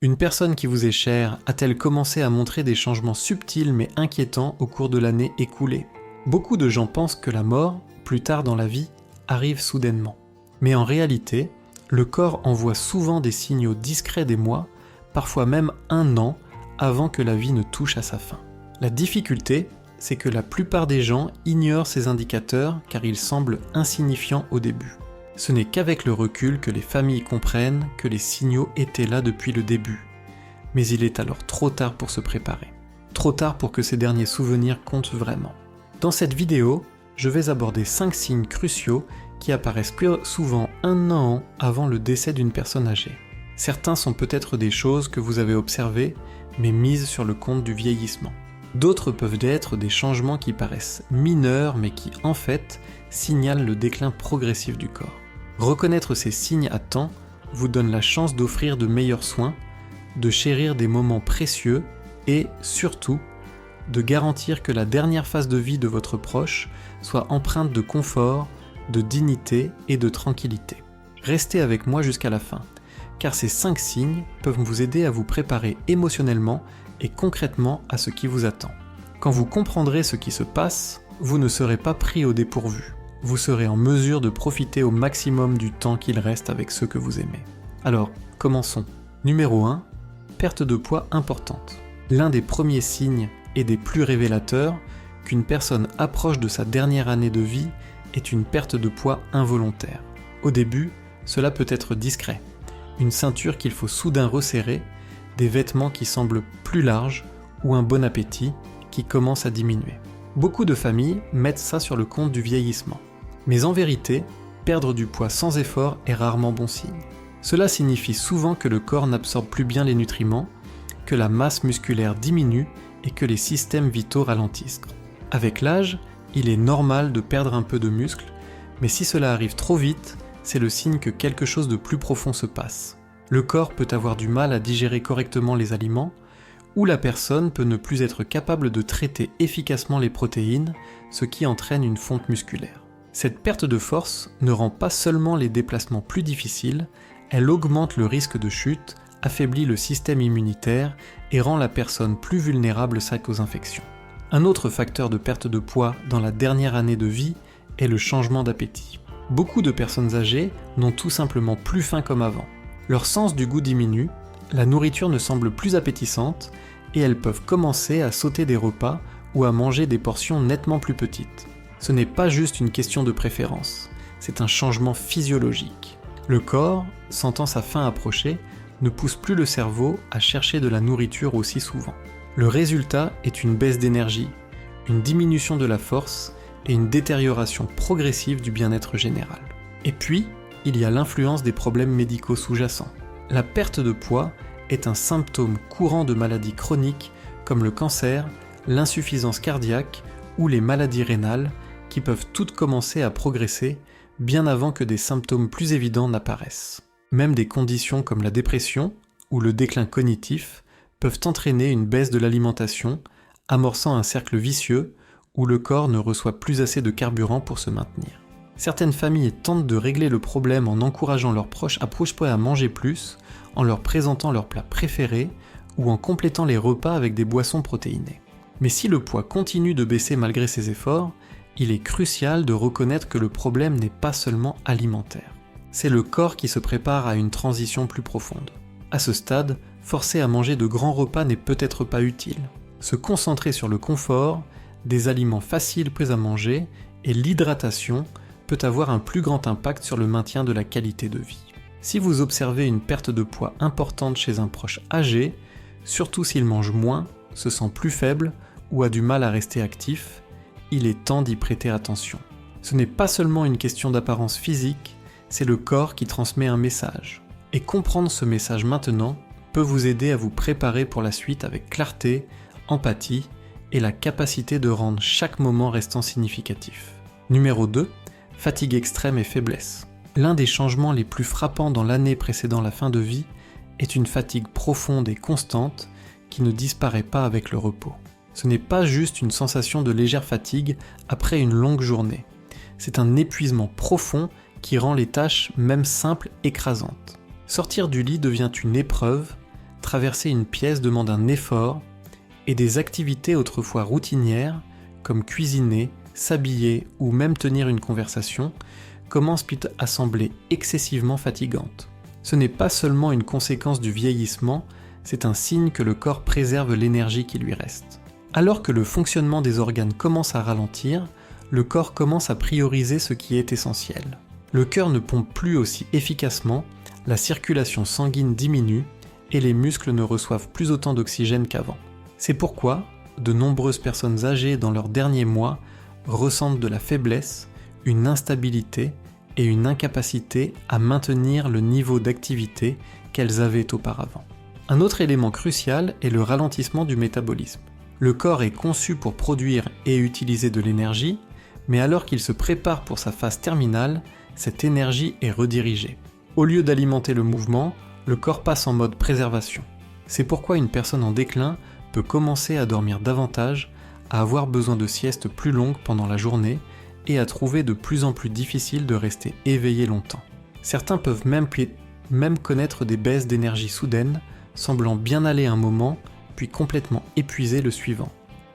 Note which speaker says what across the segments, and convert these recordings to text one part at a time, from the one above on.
Speaker 1: Une personne qui vous est chère a-t-elle commencé à montrer des changements subtils mais inquiétants au cours de l'année écoulée? Beaucoup de gens pensent que la mort, plus tard dans la vie, arrive soudainement. Mais en réalité, le corps envoie souvent des signaux discrets des mois, parfois même un an, avant que la vie ne touche à sa fin. La difficulté, c'est que la plupart des gens ignorent ces indicateurs car ils semblent insignifiants au début. Ce n'est qu'avec le recul que les familles comprennent que les signaux étaient là depuis le début. Mais il est alors trop tard pour se préparer. Trop tard pour que ces derniers souvenirs comptent vraiment. Dans cette vidéo, je vais aborder 5 signes cruciaux qui apparaissent plus souvent un an avant le décès d'une personne âgée. Certains sont peut-être des choses que vous avez observées, mais mises sur le compte du vieillissement. D'autres peuvent être des changements qui paraissent mineurs, mais qui, en fait, signalent le déclin progressif du corps. Reconnaître ces signes à temps vous donne la chance d'offrir de meilleurs soins, de chérir des moments précieux et, surtout, de garantir que la dernière phase de vie de votre proche soit empreinte de confort, de dignité et de tranquillité. Restez avec moi jusqu'à la fin, car ces 5 signes peuvent vous aider à vous préparer émotionnellement et concrètement à ce qui vous attend. Quand vous comprendrez ce qui se passe, vous ne serez pas pris au dépourvu. Vous serez en mesure de profiter au maximum du temps qu'il reste avec ceux que vous aimez. Alors, commençons. Numéro 1, perte de poids importante. L'un des premiers signes et des plus révélateurs qu'une personne approche de sa dernière année de vie est une perte de poids involontaire. Au début, cela peut être discret. Une ceinture qu'il faut soudain resserrer, des vêtements qui semblent plus larges ou un bon appétit qui commence à diminuer. Beaucoup de familles mettent ça sur le compte du vieillissement. Mais en vérité, perdre du poids sans effort est rarement bon signe. Cela signifie souvent que le corps n'absorbe plus bien les nutriments, que la masse musculaire diminue et que les systèmes vitaux ralentissent. Avec l'âge, il est normal de perdre un peu de muscle, mais si cela arrive trop vite, c'est le signe que quelque chose de plus profond se passe. Le corps peut avoir du mal à digérer correctement les aliments, ou la personne peut ne plus être capable de traiter efficacement les protéines, ce qui entraîne une fonte musculaire. Cette perte de force ne rend pas seulement les déplacements plus difficiles, elle augmente le risque de chute, affaiblit le système immunitaire et rend la personne plus vulnérable aux infections. Un autre facteur de perte de poids dans la dernière année de vie est le changement d'appétit. Beaucoup de personnes âgées n'ont tout simplement plus faim comme avant. Leur sens du goût diminue, la nourriture ne semble plus appétissante et elles peuvent commencer à sauter des repas ou à manger des portions nettement plus petites. Ce n'est pas juste une question de préférence, c'est un changement physiologique. Le corps, sentant sa faim approcher, ne pousse plus le cerveau à chercher de la nourriture aussi souvent. Le résultat est une baisse d'énergie, une diminution de la force et une détérioration progressive du bien-être général. Et puis, il y a l'influence des problèmes médicaux sous-jacents. La perte de poids est un symptôme courant de maladies chroniques comme le cancer, l'insuffisance cardiaque ou les maladies rénales qui peuvent toutes commencer à progresser bien avant que des symptômes plus évidents n'apparaissent. Même des conditions comme la dépression ou le déclin cognitif peuvent entraîner une baisse de l'alimentation, amorçant un cercle vicieux où le corps ne reçoit plus assez de carburant pour se maintenir. Certaines familles tentent de régler le problème en encourageant leurs proches à manger plus, en leur présentant leurs plats préférés ou en complétant les repas avec des boissons protéinées. Mais si le poids continue de baisser malgré ces efforts, il est crucial de reconnaître que le problème n'est pas seulement alimentaire. C'est le corps qui se prépare à une transition plus profonde. À ce stade, forcer à manger de grands repas n'est peut-être pas utile. Se concentrer sur le confort, des aliments faciles prêts à manger et l'hydratation peut avoir un plus grand impact sur le maintien de la qualité de vie. Si vous observez une perte de poids importante chez un proche âgé, surtout s'il mange moins, se sent plus faible ou a du mal à rester actif, il est temps d'y prêter attention. Ce n'est pas seulement une question d'apparence physique, c'est le corps qui transmet un message. Et comprendre ce message maintenant peut vous aider à vous préparer pour la suite avec clarté, empathie et la capacité de rendre chaque moment restant significatif. Numéro 2, fatigue extrême et faiblesse. L'un des changements les plus frappants dans l'année précédant la fin de vie est une fatigue profonde et constante qui ne disparaît pas avec le repos. Ce n'est pas juste une sensation de légère fatigue après une longue journée. C'est un épuisement profond qui rend les tâches, même simples, écrasantes. Sortir du lit devient une épreuve, traverser une pièce demande un effort et des activités autrefois routinières, comme cuisiner, s'habiller ou même tenir une conversation, commencent à sembler excessivement fatigantes. Ce n'est pas seulement une conséquence du vieillissement, c'est un signe que le corps préserve l'énergie qui lui reste. Alors que le fonctionnement des organes commence à ralentir, le corps commence à prioriser ce qui est essentiel. Le cœur ne pompe plus aussi efficacement, la circulation sanguine diminue et les muscles ne reçoivent plus autant d'oxygène qu'avant. C'est pourquoi de nombreuses personnes âgées dans leurs derniers mois ressentent de la faiblesse, une instabilité et une incapacité à maintenir le niveau d'activité qu'elles avaient auparavant. Un autre élément crucial est le ralentissement du métabolisme. Le corps est conçu pour produire et utiliser de l'énergie, mais alors qu'il se prépare pour sa phase terminale, cette énergie est redirigée. Au lieu d'alimenter le mouvement, le corps passe en mode préservation. C'est pourquoi une personne en déclin peut commencer à dormir davantage, à avoir besoin de siestes plus longues pendant la journée et à trouver de plus en plus difficile de rester éveillé longtemps. Certains peuvent même connaître des baisses d'énergie soudaines, semblant bien aller un moment, puis complètement épuisés le suivant.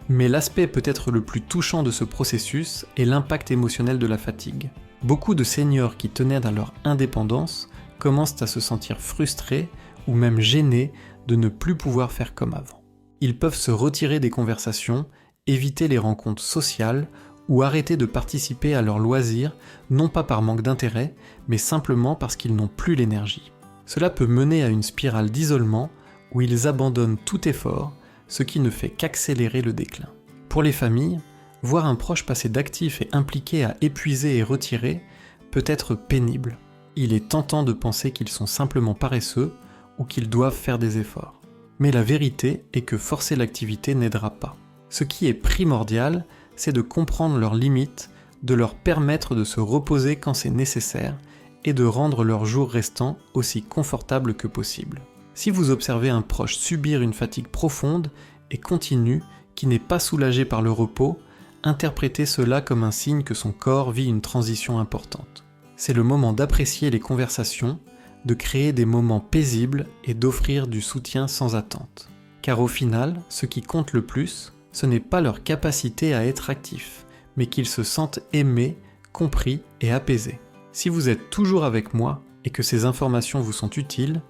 Speaker 1: Mais l'aspect peut-être le plus touchant de ce processus est l'impact émotionnel de la fatigue. Beaucoup de seniors qui tenaient à leur indépendance commencent à se sentir frustrés ou même gênés de ne plus pouvoir faire comme avant. Ils peuvent se retirer des conversations, éviter les rencontres sociales ou arrêter de participer à leurs loisirs, non pas par manque d'intérêt, mais simplement parce qu'ils n'ont plus l'énergie. Cela peut mener à une spirale d'isolement où ils abandonnent tout effort, ce qui ne fait qu'accélérer le déclin. Pour les familles, voir un proche passer d'actif et impliqué à épuiser et retirer peut être pénible. Il est tentant de penser qu'ils sont simplement paresseux ou qu'ils doivent faire des efforts. Mais la vérité est que forcer l'activité n'aidera pas. Ce qui est primordial, c'est de comprendre leurs limites, de leur permettre de se reposer quand c'est nécessaire et de rendre leurs jours restants aussi confortables que possible. Si vous observez un proche subir une fatigue profonde et continue qui n'est pas soulagée par le repos, interprétez cela comme un signe que son corps vit une transition importante. C'est le moment d'apprécier les conversations, de créer des moments paisibles et d'offrir du soutien sans attente. Car au final, ce qui compte le plus, ce n'est pas leur capacité à être actifs, mais qu'ils se sentent aimés, compris et apaisés. Si vous êtes toujours avec moi et que ces informations vous sont utiles,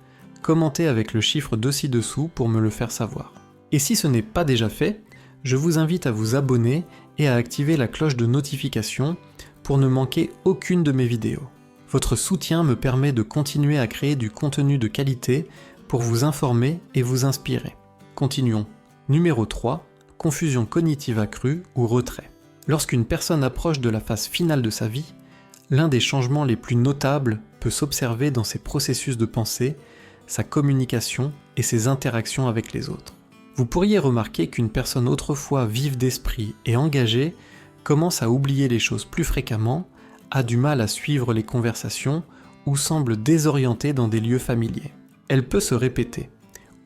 Speaker 1: commentez avec le chiffre de ci-dessous pour me le faire savoir. Et si ce n'est pas déjà fait, je vous invite à vous abonner et à activer la cloche de notification pour ne manquer aucune de mes vidéos. Votre soutien me permet de continuer à créer du contenu de qualité pour vous informer et vous inspirer. Continuons. Numéro 3. Confusion cognitive accrue ou retrait. Lorsqu'une personne approche de la phase finale de sa vie, l'un des changements les plus notables peut s'observer dans ses processus de pensée, sa communication et ses interactions avec les autres. Vous pourriez remarquer qu'une personne autrefois vive d'esprit et engagée commence à oublier les choses plus fréquemment, a du mal à suivre les conversations ou semble désorientée dans des lieux familiers. Elle peut se répéter,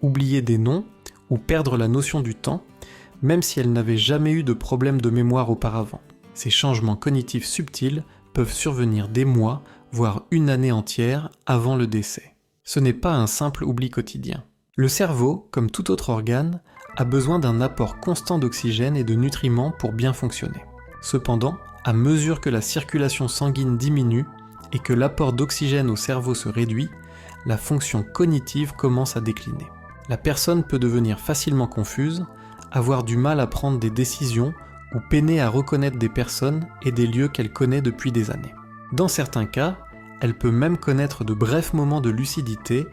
Speaker 1: oublier des noms ou perdre la notion du temps, même si elle n'avait jamais eu de problème de mémoire auparavant. Ces changements cognitifs subtils peuvent survenir des mois, voire une année entière avant le décès. Ce n'est pas un simple oubli quotidien. Le cerveau, comme tout autre organe, a besoin d'un apport constant d'oxygène et de nutriments pour bien fonctionner. Cependant, à mesure que la circulation sanguine diminue et que l'apport d'oxygène au cerveau se réduit, la fonction cognitive commence à décliner. La personne peut devenir facilement confuse, avoir du mal à prendre des décisions ou peiner à reconnaître des personnes et des lieux qu'elle connaît depuis des années. Dans certains cas, elle peut même connaître de brefs moments de lucidité,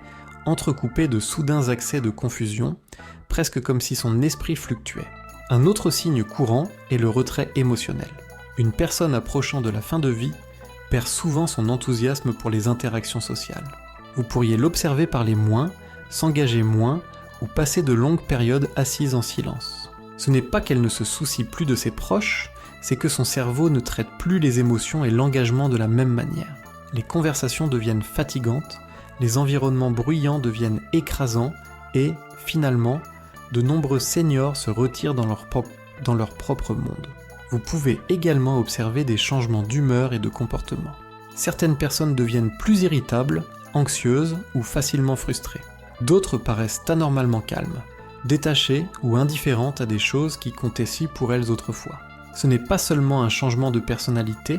Speaker 1: entrecoupés de soudains accès de confusion, presque comme si son esprit fluctuait. Un autre signe courant est le retrait émotionnel. Une personne approchant de la fin de vie perd souvent son enthousiasme pour les interactions sociales. Vous pourriez l'observer parler moins, s'engager moins ou passer de longues périodes assise en silence. Ce n'est pas qu'elle ne se soucie plus de ses proches, c'est que son cerveau ne traite plus les émotions et l'engagement de la même manière. Les conversations deviennent fatigantes, les environnements bruyants deviennent écrasants et, finalement, de nombreux seniors se retirent dans leur propre monde. Vous pouvez également observer des changements d'humeur et de comportement. Certaines personnes deviennent plus irritables, anxieuses ou facilement frustrées. D'autres paraissent anormalement calmes, détachées ou indifférentes à des choses qui comptaient si pour elles autrefois. Ce n'est pas seulement un changement de personnalité,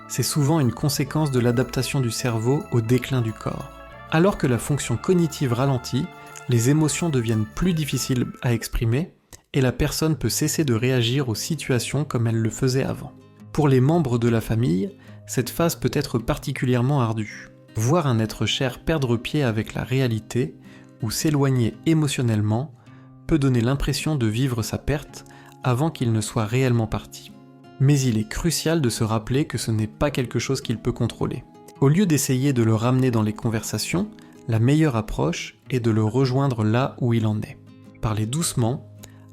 Speaker 1: c'est souvent une conséquence de l'adaptation du cerveau au déclin du corps. Alors que la fonction cognitive ralentit, les émotions deviennent plus difficiles à exprimer et la personne peut cesser de réagir aux situations comme elle le faisait avant. Pour les membres de la famille, cette phase peut être particulièrement ardue. Voir un être cher perdre pied avec la réalité ou s'éloigner émotionnellement peut donner l'impression de vivre sa perte avant qu'il ne soit réellement parti. Mais il est crucial de se rappeler que ce n'est pas quelque chose qu'il peut contrôler. Au lieu d'essayer de le ramener dans les conversations, la meilleure approche est de le rejoindre là où il en est. Parlez doucement,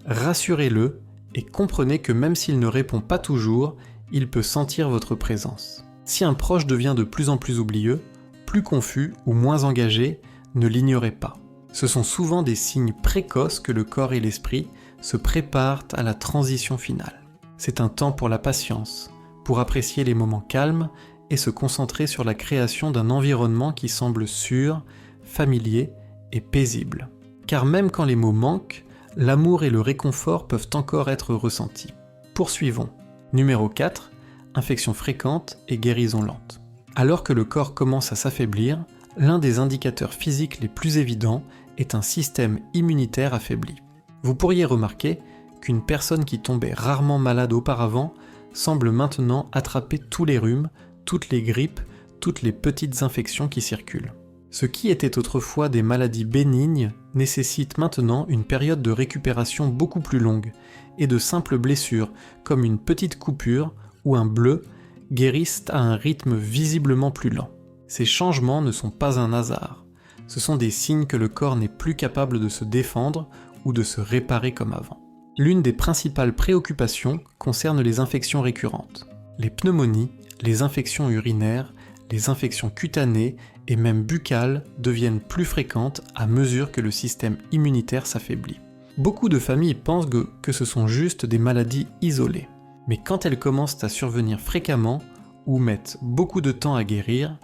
Speaker 1: rassurez-le et comprenez que même s'il ne répond pas toujours, il peut sentir votre présence. Si un proche devient de plus en plus oublieux, plus confus ou moins engagé, ne l'ignorez pas. Ce sont souvent des signes précoces que le corps et l'esprit se préparent à la transition finale. C'est un temps pour la patience, pour apprécier les moments calmes et se concentrer sur la création d'un environnement qui semble sûr, familier et paisible. Car même quand les mots manquent, l'amour et le réconfort peuvent encore être ressentis. Poursuivons. Numéro 4, infection fréquente et guérison lente. Alors que le corps commence à s'affaiblir, l'un des indicateurs physiques les plus évidents est un système immunitaire affaibli. Vous pourriez remarquer qu'une personne qui tombait rarement malade auparavant semble maintenant attraper tous les rhumes, toutes les grippes, toutes les petites infections qui circulent. Ce qui était autrefois des maladies bénignes nécessite maintenant une période de récupération beaucoup plus longue, et de simples blessures, comme une petite coupure ou un bleu, guérissent à un rythme visiblement plus lent. Ces changements ne sont pas un hasard, ce sont des signes que le corps n'est plus capable de se défendre ou de se réparer comme avant. L'une des principales préoccupations concerne les infections récurrentes. Les pneumonies, les infections urinaires, les infections cutanées et même buccales deviennent plus fréquentes à mesure que le système immunitaire s'affaiblit. Beaucoup de familles pensent que ce sont juste des maladies isolées. Mais quand elles commencent à survenir fréquemment ou mettent beaucoup de temps à guérir,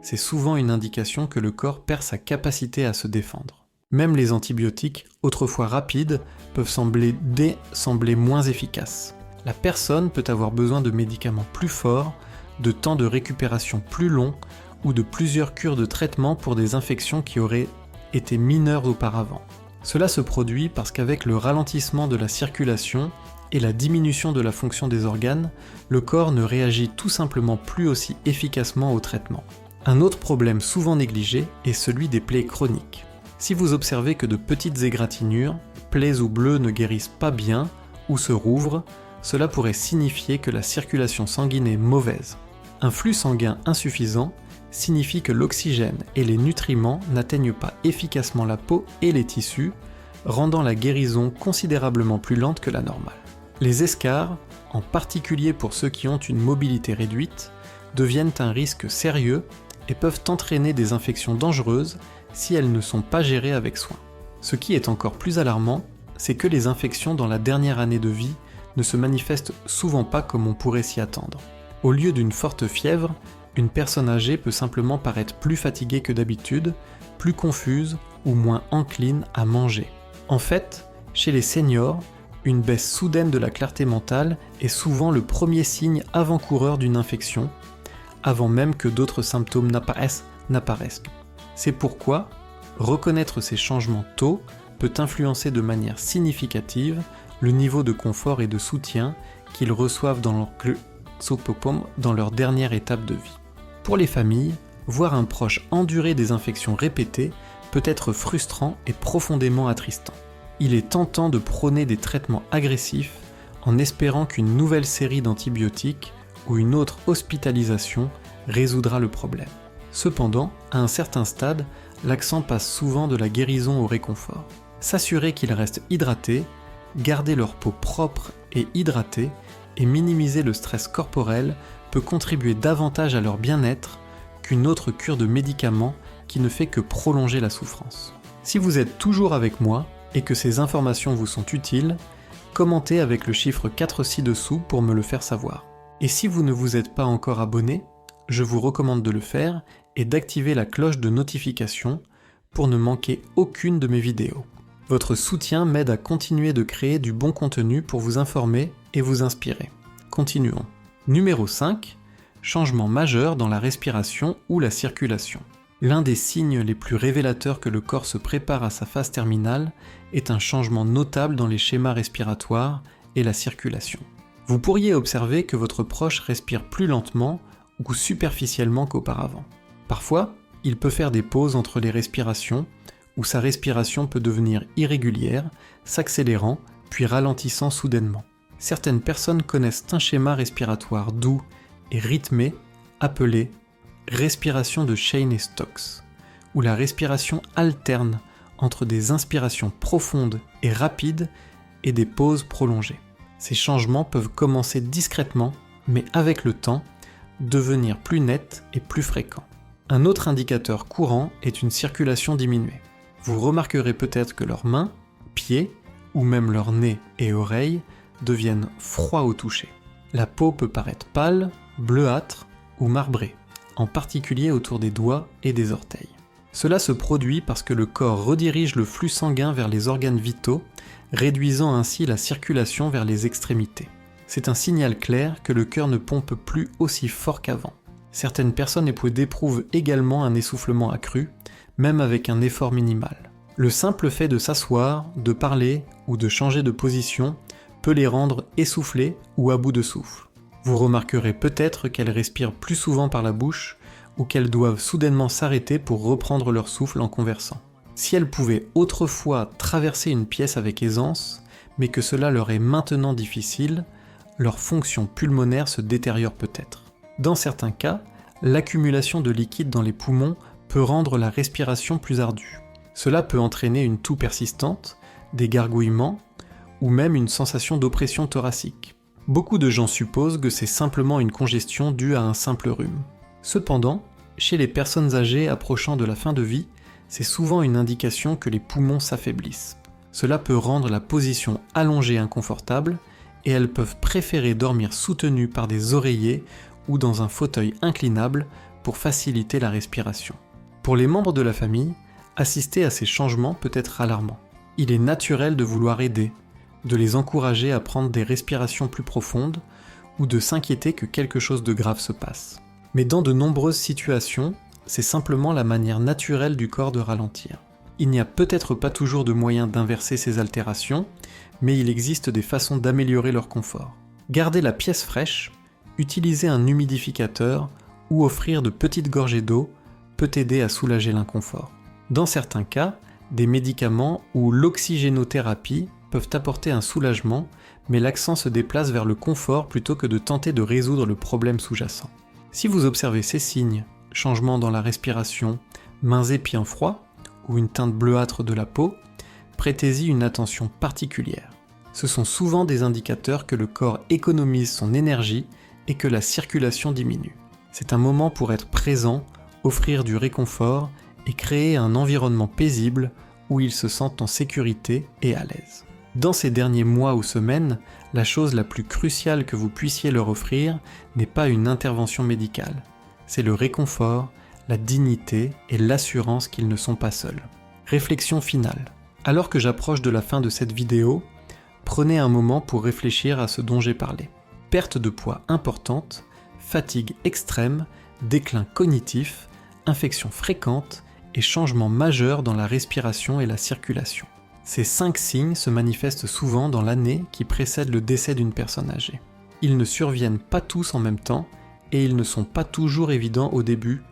Speaker 1: c'est souvent une indication que le corps perd sa capacité à se défendre. Même les antibiotiques, autrefois rapides, peuvent sembler moins efficaces. La personne peut avoir besoin de médicaments plus forts, de temps de récupération plus longs ou de plusieurs cures de traitement pour des infections qui auraient été mineures auparavant. Cela se produit parce qu'avec le ralentissement de la circulation et la diminution de la fonction des organes, le corps ne réagit tout simplement plus aussi efficacement au traitement. Un autre problème souvent négligé est celui des plaies chroniques. Si vous observez que de petites égratignures, plaies ou bleus ne guérissent pas bien ou se rouvrent, cela pourrait signifier que la circulation sanguine est mauvaise. Un flux sanguin insuffisant signifie que l'oxygène et les nutriments n'atteignent pas efficacement la peau et les tissus, rendant la guérison considérablement plus lente que la normale. Les escarres, en particulier pour ceux qui ont une mobilité réduite, deviennent un risque sérieux et peuvent entraîner des infections dangereuses si elles ne sont pas gérées avec soin. Ce qui est encore plus alarmant, c'est que les infections dans la dernière année de vie ne se manifestent souvent pas comme on pourrait s'y attendre. Au lieu d'une forte fièvre, une personne âgée peut simplement paraître plus fatiguée que d'habitude, plus confuse ou moins encline à manger. En fait, chez les seniors, une baisse soudaine de la clarté mentale est souvent le premier signe avant-coureur d'une infection, avant même que d'autres symptômes n'apparaissent. C'est pourquoi reconnaître ces changements tôt peut influencer de manière significative le niveau de confort et de soutien qu'ils reçoivent dans leur dernière étape de vie. Pour les familles, voir un proche endurer des infections répétées peut être frustrant et profondément attristant. Il est tentant de prôner des traitements agressifs en espérant qu'une nouvelle série d'antibiotiques ou une autre hospitalisation résoudra le problème. Cependant, à un certain stade, l'accent passe souvent de la guérison au réconfort. S'assurer qu'ils restent hydratés, garder leur peau propre et hydratée et minimiser le stress corporel peut contribuer davantage à leur bien-être qu'une autre cure de médicaments qui ne fait que prolonger la souffrance. Si vous êtes toujours avec moi et que ces informations vous sont utiles, commentez avec le chiffre 4 ci-dessous pour me le faire savoir. Et si vous ne vous êtes pas encore abonné, je vous recommande de le faire et d'activer la cloche de notification pour ne manquer aucune de mes vidéos. Votre soutien m'aide à continuer de créer du bon contenu pour vous informer et vous inspirer. Continuons. Numéro 5. Changement majeur dans la respiration ou la circulation. L'un des signes les plus révélateurs que le corps se prépare à sa phase terminale est un changement notable dans les schémas respiratoires et la circulation. Vous pourriez observer que votre proche respire plus lentement ou superficiellement qu'auparavant. Parfois, il peut faire des pauses entre les respirations, où sa respiration peut devenir irrégulière, s'accélérant puis ralentissant soudainement. Certaines personnes connaissent un schéma respiratoire doux et rythmé appelé respiration de Cheyne-Stokes, où la respiration alterne entre des inspirations profondes et rapides et des pauses prolongées. Ces changements peuvent commencer discrètement, mais avec le temps, devenir plus nets et plus fréquents. Un autre indicateur courant est une circulation diminuée. Vous remarquerez peut-être que leurs mains, pieds ou même leur nez et oreilles deviennent froids au toucher. La peau peut paraître pâle, bleuâtre ou marbrée, en particulier autour des doigts et des orteils. Cela se produit parce que le corps redirige le flux sanguin vers les organes vitaux, réduisant ainsi la circulation vers les extrémités. C'est un signal clair que le cœur ne pompe plus aussi fort qu'avant. Certaines personnes éprouvent également un essoufflement accru, même avec un effort minimal. Le simple fait de s'asseoir, de parler ou de changer de position peut les rendre essoufflés ou à bout de souffle. Vous remarquerez peut-être qu'elles respirent plus souvent par la bouche ou qu'elles doivent soudainement s'arrêter pour reprendre leur souffle en conversant. Si elles pouvaient autrefois traverser une pièce avec aisance, mais que cela leur est maintenant difficile, leur fonction pulmonaire se détériore peut-être. Dans certains cas, l'accumulation de liquide dans les poumons peut rendre la respiration plus ardue. Cela peut entraîner une toux persistante, des gargouillements ou même une sensation d'oppression thoracique. Beaucoup de gens supposent que c'est simplement une congestion due à un simple rhume. Cependant, chez les personnes âgées approchant de la fin de vie, c'est souvent une indication que les poumons s'affaiblissent. Cela peut rendre la position allongée inconfortable et elles peuvent préférer dormir soutenues par des oreillers ou dans un fauteuil inclinable pour faciliter la respiration. Pour les membres de la famille, assister à ces changements peut être alarmant. Il est naturel de vouloir aider, de les encourager à prendre des respirations plus profondes ou de s'inquiéter que quelque chose de grave se passe. Mais dans de nombreuses situations, c'est simplement la manière naturelle du corps de ralentir. Il n'y a peut-être pas toujours de moyen d'inverser ces altérations, mais il existe des façons d'améliorer leur confort. Garder la pièce fraîche, utiliser un humidificateur ou offrir de petites gorgées d'eau peut aider à soulager l'inconfort. Dans certains cas, des médicaments ou l'oxygénothérapie peuvent apporter un soulagement, mais l'accent se déplace vers le confort plutôt que de tenter de résoudre le problème sous-jacent. Si vous observez ces signes, changements dans la respiration, mains et pieds en froid, ou une teinte bleuâtre de la peau, prêtez-y une attention particulière. Ce sont souvent des indicateurs que le corps économise son énergie et que la circulation diminue. C'est un moment pour être présent, offrir du réconfort et créer un environnement paisible où ils se sentent en sécurité et à l'aise. Dans ces derniers mois ou semaines, la chose la plus cruciale que vous puissiez leur offrir n'est pas une intervention médicale. C'est le réconfort, la dignité et l'assurance qu'ils ne sont pas seuls. Réflexion finale. Alors que j'approche de la fin de cette vidéo, prenez un moment pour réfléchir à ce dont j'ai parlé. Perte de poids importante, fatigue extrême, déclin cognitif, infections fréquentes et changements majeurs dans la respiration et la circulation. Ces 5 signes se manifestent souvent dans l'année qui précède le décès d'une personne âgée. Ils ne surviennent pas tous en même temps et ils ne sont pas toujours évidents au début,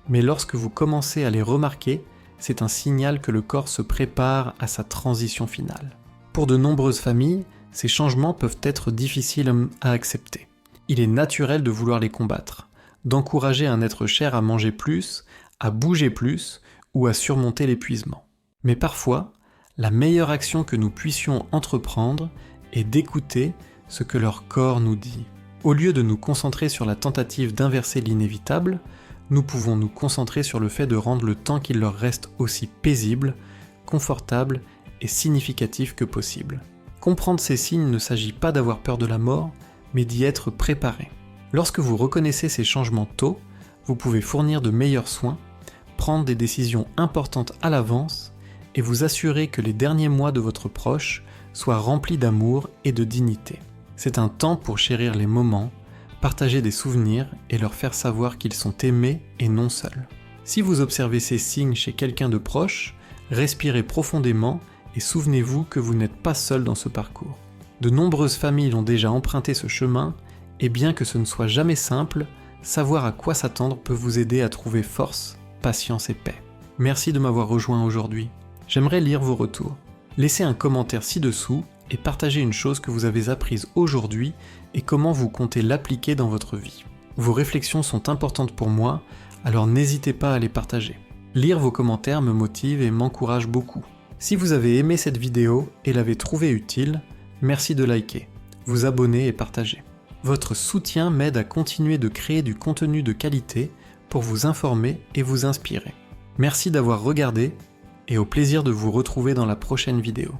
Speaker 1: mais lorsque vous commencez à les remarquer, c'est un signal que le corps se prépare à sa transition finale. Pour de nombreuses familles, ces changements peuvent être difficiles à accepter. Il est naturel de vouloir les combattre, d'encourager un être cher à manger plus, à bouger plus ou à surmonter l'épuisement. Mais parfois, la meilleure action que nous puissions entreprendre est d'écouter ce que leur corps nous dit. Au lieu de nous concentrer sur la tentative d'inverser l'inévitable, nous pouvons nous concentrer sur le fait de rendre le temps qu'il leur reste aussi paisible, confortable et significatif que possible. Comprendre ces signes ne s'agit pas d'avoir peur de la mort, mais d'y être préparé. Lorsque vous reconnaissez ces changements tôt, vous pouvez fournir de meilleurs soins, prendre des décisions importantes à l'avance et vous assurer que les derniers mois de votre proche soient remplis d'amour et de dignité. C'est un temps pour chérir les moments, partager des souvenirs et leur faire savoir qu'ils sont aimés et non seuls. Si vous observez ces signes chez quelqu'un de proche, respirez profondément et souvenez-vous que vous n'êtes pas seul dans ce parcours. De nombreuses familles ont déjà emprunté ce chemin et bien que ce ne soit jamais simple, savoir à quoi s'attendre peut vous aider à trouver force, patience et paix. Merci de m'avoir rejoint aujourd'hui. J'aimerais lire vos retours. Laissez un commentaire ci-dessous et partagez une chose que vous avez apprise aujourd'hui et comment vous comptez l'appliquer dans votre vie. Vos réflexions sont importantes pour moi, alors n'hésitez pas à les partager. Lire vos commentaires me motive et m'encourage beaucoup. Si vous avez aimé cette vidéo et l'avez trouvée utile, merci de liker, vous abonner et partager. Votre soutien m'aide à continuer de créer du contenu de qualité pour vous informer et vous inspirer. Merci d'avoir regardé et au plaisir de vous retrouver dans la prochaine vidéo.